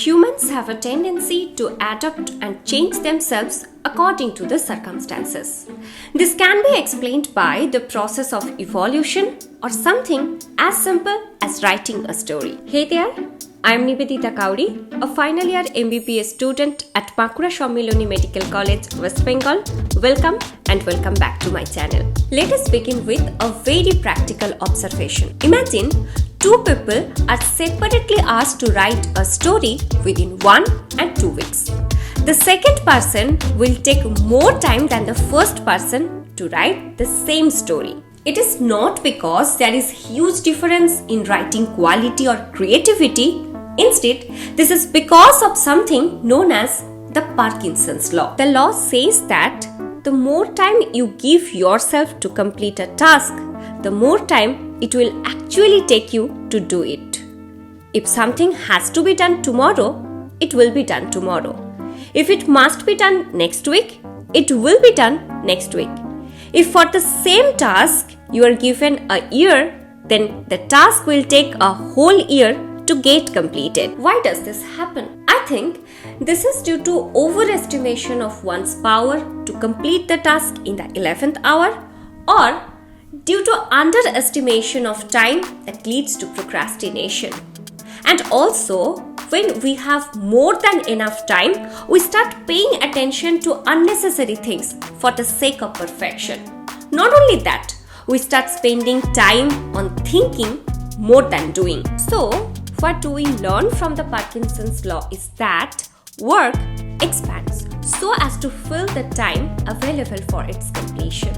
Humans have a tendency to adapt and change themselves according to the circumstances. This can be explained by the process of evolution or something as simple as writing a story. Hey there, I am Nivedita Kauri, a final year MBBS student at Bankura Sammilani Medical College, West Bengal. Welcome and welcome back to my channel. Let us begin with a very practical observation. Imagine two people are separately asked to write a story within 1 and 2 weeks. The second person will take more time than the first person to write the same story. It is not because there is huge difference in writing quality or creativity. Instead, this is because of something known as the Parkinson's law. The law says that the more time you give yourself to complete a task, the more time it will actually take you to do it. If something has to be done tomorrow, it will be done tomorrow. If it must be done next week, it will be done next week. If for the same task you are given a year, then the task will take a whole year to get completed. Why does this happen? I think this is due to overestimation of one's power to complete the task in the 11th hour, or due to underestimation of time that leads to procrastination. And also, when we have more than enough time, we start paying attention to unnecessary things for the sake of perfection. Not only that, we start spending time on thinking more than doing. So, what do we learn from the Parkinson's law is that work expands so as to fill the time available for its completion.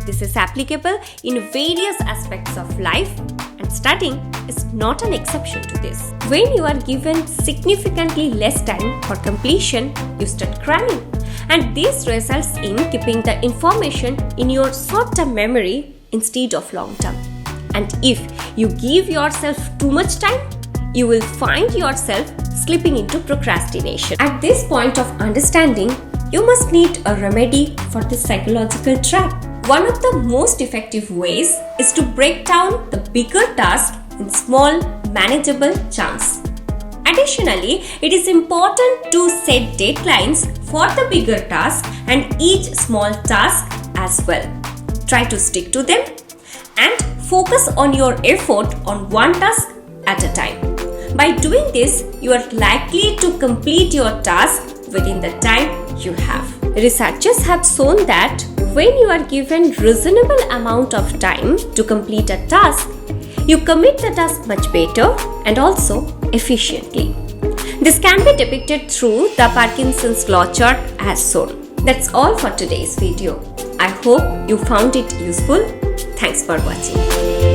This is applicable in various aspects of life, and studying is not an exception to this. When you are given significantly less time for completion, you start cramming, and this results in keeping the information in your short-term memory instead of long-term. And if you give yourself too much time, you will find yourself slipping into procrastination. At this point of understanding, you must need a remedy for this psychological trap. One of the most effective ways is to break down the bigger task in small, manageable chunks. Additionally, it is important to set deadlines for the bigger task and each small task as well. Try to stick to them and focus on your effort on one task at a time. By doing this, you are likely to complete your task within the time you have. Researchers have shown that when you are given reasonable amount of time to complete a task, you commit the task much better and also efficiently. This can be depicted through the Parkinson's law chart as shown. That's all for today's video. I hope you found it useful. Thanks for watching.